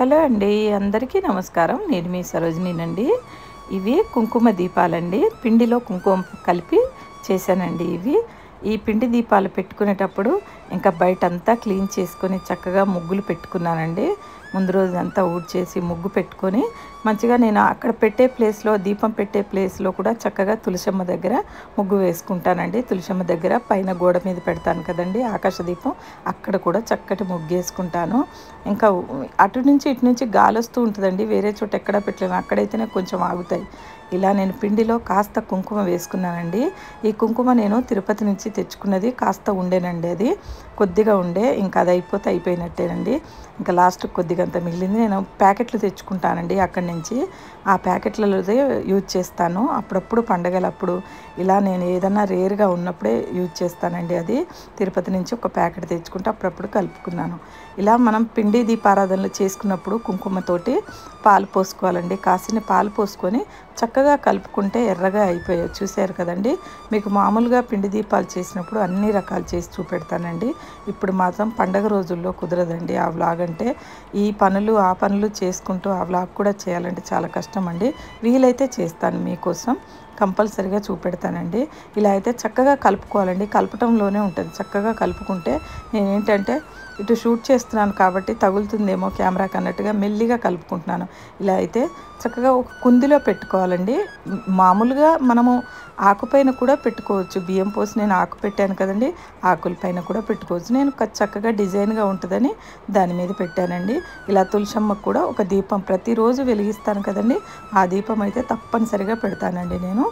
Hello అండి, అందరికీ నమస్కారం. నేను మీ సరోజినినండి. ఇవి కుంకుమ దీపాలండి. పిండిలో కుంకుమ కలిపి చేశానండి ఇవి. ఈ పిండి దీపాలు పెట్టుకునేటప్పుడు ఇంకా బయటంతా క్లీన్ చేసుకొని చక్కగా ముగ్గులు పెట్టుకున్నానండి. ముందు రోజంతా ఊడ్చేసి ముగ్గు పెట్టుకొని మంచిగా నేను అక్కడ పెట్టే ప్లేస్లో, దీపం పెట్టే ప్లేస్లో కూడా చక్కగా తులసమ్మ దగ్గర ముగ్గు వేసుకుంటానండి. తులసమ్మ దగ్గర పైన గోడ మీద పెడతాను కదండి ఆకాశ దీపం, అక్కడ కూడా చక్కటి ముగ్గు వేసుకుంటాను. ఇంకా అటు నుంచి ఇటు నుంచి గాలి వస్తూ ఉంటుందండి, వేరే చోట ఎక్కడ పెట్టలేము, అక్కడైతేనే కొంచెం ఆగుతాయి. ఇలా నేను పిండిలో కాస్త కుంకుమ వేసుకున్నానండి. ఈ కుంకుమ నేను తిరుపతి నుంచి తెచ్చుకున్నది, కాస్త ఉండేనండి, అది కొద్దిగా ఉండే, ఇంకా అది అయిపోయినట్టేనండి. ఇంకా లాస్ట్ కొద్దిగంత మిగిలింది. నేను ప్యాకెట్లు తెచ్చుకుంటానండి అక్కడి నుంచి, ఆ ప్యాకెట్లలోదే యూజ్ చేస్తాను. అప్పుడప్పుడు పండగలప్పుడు ఇలా నేను ఏదన్నా రేర్గా ఉన్నప్పుడే యూజ్ చేస్తానండి. అది తిరుపతి నుంచి ఒక ప్యాకెట్ తెచ్చుకుంటే అప్పుడప్పుడు కలుపుకున్నాను. ఇలా మనం పిండి దీపారాధనలు చేసుకున్నప్పుడు కుంకుమతోటి పాలు పోసుకోవాలండి. కాసిన పాలు పోసుకొని చక్కగా కలుపుకుంటే ఎర్రగా అయిపోయాయి. చూశారు కదండి. మీకు మామూలుగా పిండి దీపాలు చేసినప్పుడు అన్ని రకాలు చేసి చూపెడతానండి. ఇప్పుడు మాత్రం పండగ రోజుల్లో కుదరదండి ఆ వ్లాగ్. అంటే ఈ పనులు ఆ పనులు చేసుకుంటూ ఆ వ్లాగ్ కూడా చేయాలంటే చాలా కష్టం అండి. వీలైతే చేస్తాను, మీకోసం కంపల్సరిగా చూపెడతానండి. ఇలా అయితే చక్కగా కలుపుకోవాలండి. కలపటంలోనే ఉంటుంది. చక్కగా కలుపుకుంటే నేను ఏంటంటే ఇటు షూట్ చేస్తున్నాను కాబట్టి తగులుతుందేమో కెమెరాకి అన్నట్టుగా మెల్లిగా కలుపుకుంటున్నాను. ఇలా అయితే చక్కగా ఒక కుందిలో పెట్టుకోవాలండి. మామూలుగా మనము ఆకుపైన కూడా పెట్టుకోవచ్చు. బియ్యం పోసి నేను ఆకు పెట్టాను కదండి, ఆకుల పైన కూడా పెట్టుకోవచ్చు. నేను చక్కగా డిజైన్గా ఉంటుందని దాని మీద పెట్టానండి. ఇలా తులసమ్మకు కూడా ఒక దీపం ప్రతిరోజు వెలిగిస్తాను కదండి, ఆ దీపం అయితే తప్పనిసరిగా పెడతానండి నేను.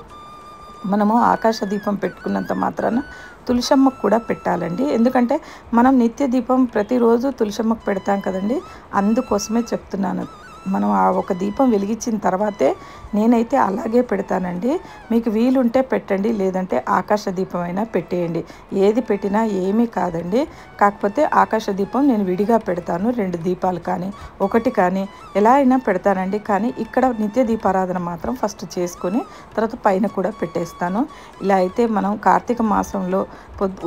మనము ఆకాశ దీపం పెట్టుకున్నంత మాత్రాన తులసమ్మకు కూడా పెట్టాలండి. ఎందుకంటే మనం నిత్య దీపం ప్రతిరోజు తులసమ్మకు పెడతాం కదండి, అందుకోసమే చెప్తున్నాను. మనం ఆ ఒక దీపం వెలిగించిన తర్వాతే నేనైతే అలాగే పెడతానండి. మీకు వీలుంటే పెట్టండి, లేదంటే ఆకాశ దీపం అయినా పెట్టేయండి. ఏది పెట్టినా ఏమీ కాదండి. కాకపోతే ఆకాశ దీపం నేను విడిగా పెడతాను, 2 దీపాలు కానీ ఒకటి కానీ ఎలా అయినా పెడతానండి. కానీ ఇక్కడ నిత్య దీపారాధన మాత్రం ఫస్ట్ చేసుకొని తర్వాత పైన కూడా పెట్టేస్తాను. ఇలా అయితే మనం కార్తీక మాసంలో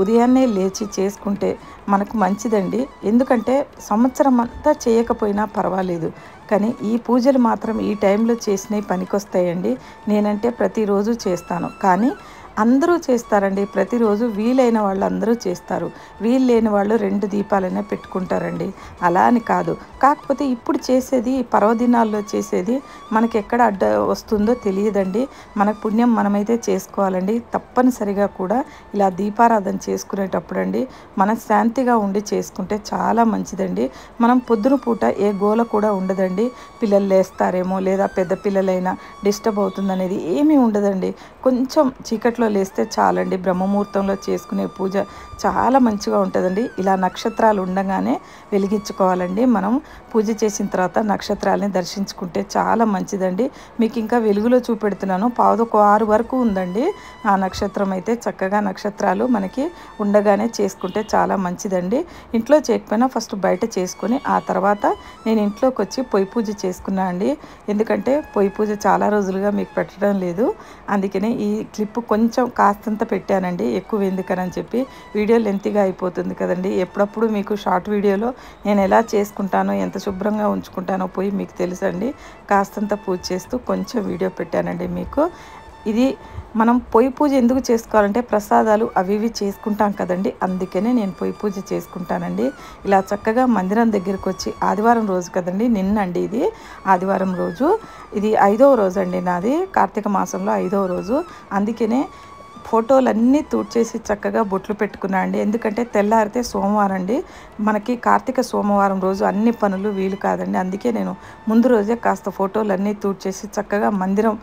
ఉదయాన్నే లేచి చేసుకుంటే మనకు మంచిదండి. ఎందుకంటే సంవత్సరం అంతా చేయకపోయినా పర్వాలేదు, కానీ ఈ పూజలు మాత్రం ఈ టైంలో చేసినవి పనికొస్తాయండి. నేనంటే ప్రతిరోజు చేస్తాను, కానీ అందరూ చేస్తారండి. ప్రతిరోజు వీలైన వాళ్ళు అందరూ చేస్తారు, వీలు లేని వాళ్ళు 2 దీపాలైనా పెట్టుకుంటారండి. అలా అని కాదు, కాకపోతే ఇప్పుడు చేసేది పర్వదినాల్లో చేసేది మనకి ఎక్కడ అడ్డ వస్తుందో తెలియదండి. మనకు పుణ్యం మనమైతే చేసుకోవాలండి. తప్పనిసరిగా కూడా ఇలా దీపారాధన చేసుకునేటప్పుడు అండి మనశ్శాంతిగా ఉండి చేసుకుంటే చాలా మంచిదండి. మనం పొద్దున పూట ఏ గోల కూడా ఉండదండి. పిల్లలు లేస్తారేమో, లేదా పెద్ద పిల్లలైనా డిస్టర్బ్ అవుతుందనేది ఏమీ ఉండదండి. కొంచెం చీకట్లో లేస్తే చాలండి. బ్రహ్మముహూర్తంలో చేసుకునే పూజ చాలా మంచిగా ఉంటుందండి. ఇలా నక్షత్రాలు ఉండగానే వెలిగించుకోవాలండి. మనం పూజ చేసిన తర్వాత నక్షత్రాలని దర్శించుకుంటే చాలా మంచిదండి. మీకు ఇంకా వెలుగులో చూపెడుతున్నాను, 5:15 వరకు ఉందండి ఆ నక్షత్రం అయితే. చక్కగా నక్షత్రాలు మనకి ఉండగానే చేసుకుంటే చాలా మంచిదండి. ఇంట్లో చేయకపోయినా ఫస్ట్ బయట చేసుకొని ఆ తర్వాత నేను ఇంట్లోకి వచ్చి పొయ్యి పూజ చేసుకున్నా అండి. ఎందుకంటే పొయ్యి పూజ చాలా రోజులుగా మీకు పెట్టడం లేదు, అందుకనే ఈ క్లిప్ కొంచెం కాస్తంత పెట్టానండి. ఎక్కువ ఎందుకని చెప్పి వీడియో లెంతీగా అయిపోతుంది కదండి. ఎప్పుడప్పుడు మీకు షార్ట్ వీడియోలో నేను ఎలా చేసుకుంటానో, ఎంత శుభ్రంగా ఉంచుకుంటానో పోయి మీకు తెలుసండి. కాస్తంత పూజ చేస్తూ కొంచెం వీడియో పెట్టానండి మీకు. ఇది మనం పొయ్యి పూజ ఎందుకు చేసుకోవాలంటే ప్రసాదాలు అవి ఇవి చేసుకుంటాం కదండి, అందుకనే నేను పొయ్యి పూజ చేసుకుంటానండి. ఇలా చక్కగా మందిరం దగ్గరికి వచ్చి ఆదివారం రోజు కదండి, నిన్నండి ఇది ఆదివారం రోజు, ఇది 5వ రోజు అండి నాది, కార్తీక మాసంలో 5వ రోజు. అందుకనే ఫోటోలన్నీ తూడ్చేసి చక్కగా బొట్లు పెట్టుకున్నా అండి. ఎందుకంటే తెల్లారితే సోమవారం అండి, మనకి కార్తీక సోమవారం రోజు అన్ని పనులు వీలు కాదండి. అందుకే నేను ముందు రోజే కాస్త ఫోటోలన్నీ తూడ్చేసి చక్కగా మందిరం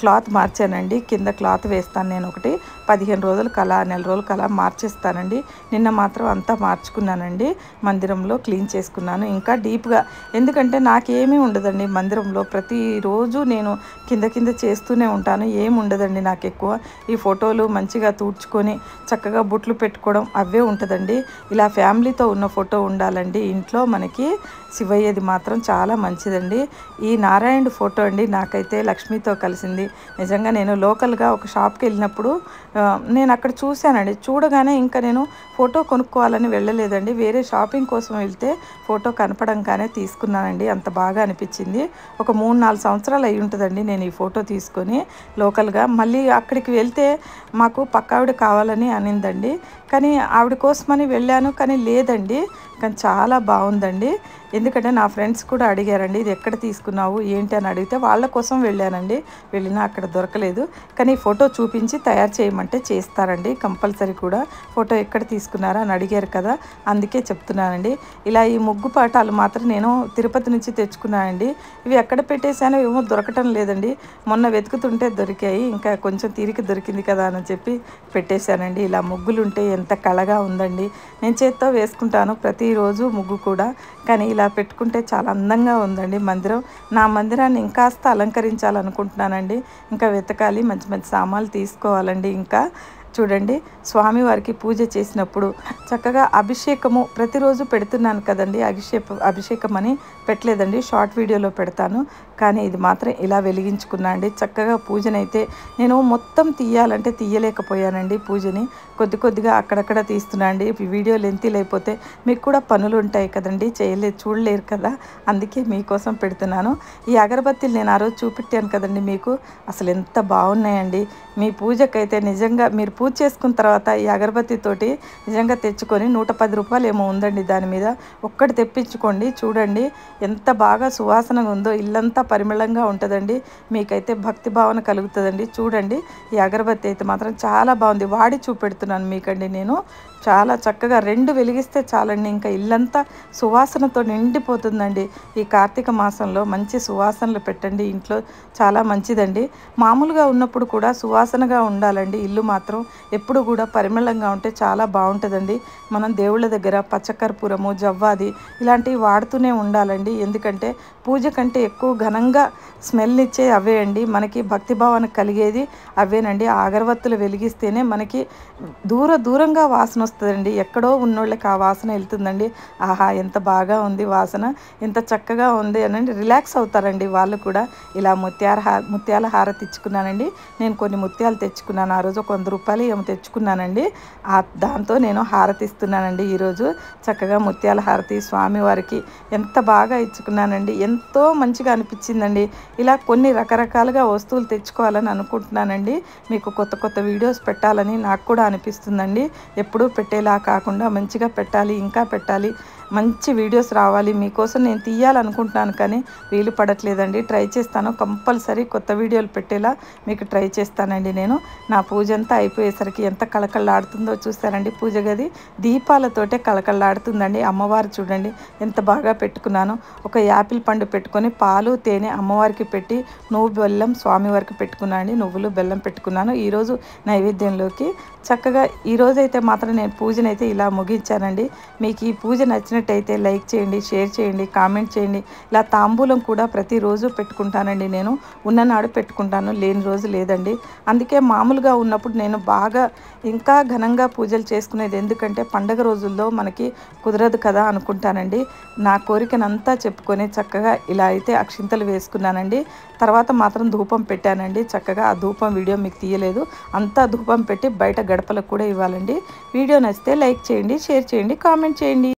క్లాత్ మార్చానండి. కింద క్లాత్ వేస్తాను నేను ఒకటి, 15 రోజులకు అలా, నెల రోజులకు అలా మార్చేస్తానండి. నిన్న మాత్రం అంతా మార్చుకున్నానండి, మందిరంలో క్లీన్ చేసుకున్నాను ఇంకా డీప్గా. ఎందుకంటే నాకేమీ ఉండదండి మందిరంలో, ప్రతిరోజు నేను కింద చేస్తూనే ఉంటాను, ఏమి ఉండదండి నాకు ఎక్కువ. ఈ ఫోటోలు మంచిగా తూడ్చుకొని చక్కగా బొట్లు పెట్టుకోవడం అవే ఉంటుందండి. ఇలా ఫ్యామిలీతో ఉన్న ఫోటో ఉండాలండి ఇంట్లో మనకి. శివయ్యది మాత్రం చాలా మంచిదండి. ఈ నారాయణుడి ఫోటో అండి నాకైతే లక్ష్మితో కలిసింది. నిజంగా నేను లోకల్గా ఒక షాప్కి వెళ్ళినప్పుడు నేను అక్కడ చూశానండి. చూడగానే ఇంకా నేను ఫోటో కొనుక్కోవాలని వెళ్ళలేదండి. వేరే షాపింగ్ కోసం వెళ్తే ఫోటో కనపడంగానే తీసుకున్నానండి. అంత బాగా అనిపించింది. ఒక 3-4 సంవత్సరాలు అయి ఉంటుందండి నేను ఈ ఫోటో తీసుకొని లోకల్గా. మళ్ళీ అక్కడికి వెళ్తే మాకు పక్కావిడ కావాలని అనిందండి. కానీ ఆవిడ కోసమని వెళ్ళాను, కానీ లేదండి. కానీ చాలా బాగుందండి. ఎందుకంటే నా ఫ్రెండ్స్ కూడా అడిగారండి, ఇది ఎక్కడ తీసుకున్నావు ఏంటి అని అడిగితే వాళ్ళ కోసం వెళ్ళానండి. వెళ్ళినా అక్కడ దొరకలేదు. కానీ ఫోటో చూపించి తయారు చేయమంటే చేస్తారండి కంపల్సరీ కూడా. ఫోటో ఎక్కడ తీసుకున్నారా అని అడిగారు కదా, అందుకే చెప్తున్నానండి. ఇలా ఈ ముగ్గు పాటాలు మాత్రం నేను తిరుపతి నుంచి తెచ్చుకున్నానండి. ఇవి ఎక్కడ పెట్టేశానో ఏమో దొరకటం లేదండి. మొన్న వెతుకుతుంటే దొరికాయి. ఇంకా కొంచెం తీరిక దొరికింది కదా అని చెప్పి పెట్టేశానండి. ఇలా ముగ్గులు ఉంటే ఎంత కళగా ఉందండి. నేను చేత్తో వేసుకుంటాను ప్రతిరోజు ముగ్గు కూడా, కానీ ఇలా పెట్టుకుంటే చాలా అందంగా ఉందండి మందిరం. నా మందిరాన్ని ఇంకాస్త అలంకరించాలనుకుంటున్నానండి. ఇంకా వెతకాలి, మంచి మంచి సామాన్లు తీసుకోవాలండి. ఇంకా చూడండి, స్వామివారికి పూజ చేసినప్పుడు చక్కగా అభిషేకము ప్రతిరోజు పెడుతున్నాను కదండి. అభిషేకం అని పెట్టలేదండి, షార్ట్ వీడియోలో పెడతాను. కానీ ఇది మాత్రం ఇలా వెలిగించుకున్నా అండి. చక్కగా పూజనైతే నేను మొత్తం తీయాలంటే తీయలేకపోయానండి. పూజని కొద్ది కొద్దిగా అక్కడక్కడ తీస్తున్నా అండి. వీడియో లెంతీ లేకపోతే మీకు కూడా పనులు ఉంటాయి కదండి, చూడలేరు కదా, అందుకే మీకోసం పెడుతున్నాను. ఈ అగరబత్తీలు నేను ఆ రోజు చూపెట్టాను కదండి మీకు, అసలు ఎంత బాగున్నాయండి. మీ పూజకైతే నిజంగా మీరు పూజ చేసుకున్న తర్వాత ఈ అగరబత్తితోటి నిజంగా తెచ్చుకొని 110 రూపాయలు ఏమో ఉందండి దాని మీద, ఒక్కటి తెప్పించుకోండి. చూడండి ఎంత బాగా సువాసనగా ఉందో, ఇల్లంతా పరిమళంగా ఉంటుందండి. మీకైతే భక్తి భావన కలుగుతుందండి. చూడండి, ఈ అగరబత్తి అయితే మాత్రం చాలా బాగుంది. వాడి చూపెడుతున్నాను మీకండి నేను. చాలా చక్కగా 2 వెలిగిస్తే చాలండి, ఇంకా ఇల్లంతా సువాసనతో నిండిపోతుందండి. ఈ కార్తీక మాసంలో మంచి సువాసనలు పెట్టండి ఇంట్లో, చాలా మంచిదండి. మామూలుగా ఉన్నప్పుడు కూడా సువాసనగా ఉండాలండి ఇల్లు మాత్రం. ఎప్పుడు కూడా పరిమళంగా ఉంటే చాలా బాగుంటుందండి. మనం దేవుళ్ళ దగ్గర పచ్చకర్పూరము, జవ్వాది ఇలాంటివి వాడుతూనే ఉండాలండి. ఎందుకంటే పూజ కంటే ఎక్కువ ఘనంగా స్మెల్ ఇచ్చే అవే అండి. మనకి భక్తి భావన కలిగేది అవేనండి. ఆ అగరవత్తులు వెలిగిస్తేనే మనకి దూరంగా వాసన వస్తుందండి. ఎక్కడో ఉన్నోళ్ళకి ఆ వాసన వెళ్తుందండి. ఆహా ఎంత బాగా ఉంది వాసన, ఎంత చక్కగా ఉంది అని రిలాక్స్ అవుతారండి వాళ్ళు కూడా. ఇలా ముత్యాల హారతి ఇచ్చుకున్నానండి. నేను కొన్ని ముత్యాలు తెచ్చుకున్నాను. ఆ రోజు ఒక 100 రూపాయలు ఏమో తెచ్చుకున్నానండి. దాంతో నేను హారతి ఇస్తున్నానండి ఈరోజు. చక్కగా ముత్యాల హారతి స్వామివారికి ఎంత బాగా ఇచ్చుకున్నానండి. ఎంతో మంచిగా అనిపించిందండి. ఇలా కొన్ని రకరకాలుగా వస్తువులు తెచ్చుకోవాలని అనుకుంటున్నానండి. మీకు కొత్త వీడియోస్ పెట్టాలని నాకు కూడా అనిపిస్తుందండి. ఎప్పుడూ పెట్టేలా కాకుండా మంచిగా పెట్టాలి, ఇంకా పెట్టాలి, మంచి వీడియోస్ రావాలి మీకోసం నేను తీయాలనుకుంటున్నాను. కానీ వీలు పడట్లేదండి. ట్రై చేస్తాను, కంపల్సరీ కొత్త వీడియోలు పెట్టేలా మీకు ట్రై చేస్తానండి నేను. నా పూజ అంతా అయిపోయేసరికి ఎంత కళకళలాడుతుందో చూస్తారండి. పూజ గది దీపాలతోటే కళకళలాడుతుందండి. అమ్మవారు చూడండి ఎంత బాగా పెట్టుకున్నాను. ఒక యాపిల్ పండు పెట్టుకొని పాలు తేనె అమ్మవారికి పెట్టి నువ్వు బెల్లం స్వామివారికి పెట్టుకున్నాను. నువ్వులు బెల్లం పెట్టుకున్నాను ఈరోజు నైవేద్యంలోకి. చక్కగా ఈరోజైతే మాత్రం నేను పూజనైతే ఇలా ముగించానండి. మీకు ఈ పూజ నచ్చినట్టయితే లైక్ చేయండి, షేర్ చేయండి, కామెంట్ చేయండి. ఇలా తాంబూలం కూడా ప్రతిరోజు పెట్టుకుంటానండి. నేను ఉన్ననాడు పెట్టుకుంటాను, లేని రోజు లేదండి. అందుకే మామూలుగా ఉన్నప్పుడు నేను బాగా ఇంకా ఘనంగా పూజలు చేసుకునేది. ఎందుకంటే పండగ రోజుల్లో మనకి కుదరదు కదా అనుకుంటానండి. నా కోరికనంతా చెప్పుకొని చక్కగా ఇలా అయితే అక్షింతలు వేసుకున్నానండి. తర్వాత మాత్రం ధూపం పెట్టానండి. చక్కగా ఆ ధూపం వీడియో మీకు తీయలేదు. అంతా ధూపం పెట్టి బయట గడపలకు కూడా ఇవ్వాలండి. వీడియో నచ్చితే లైక్ చేయండి, షేర్ చేయండి, కామెంట్ చేయండి.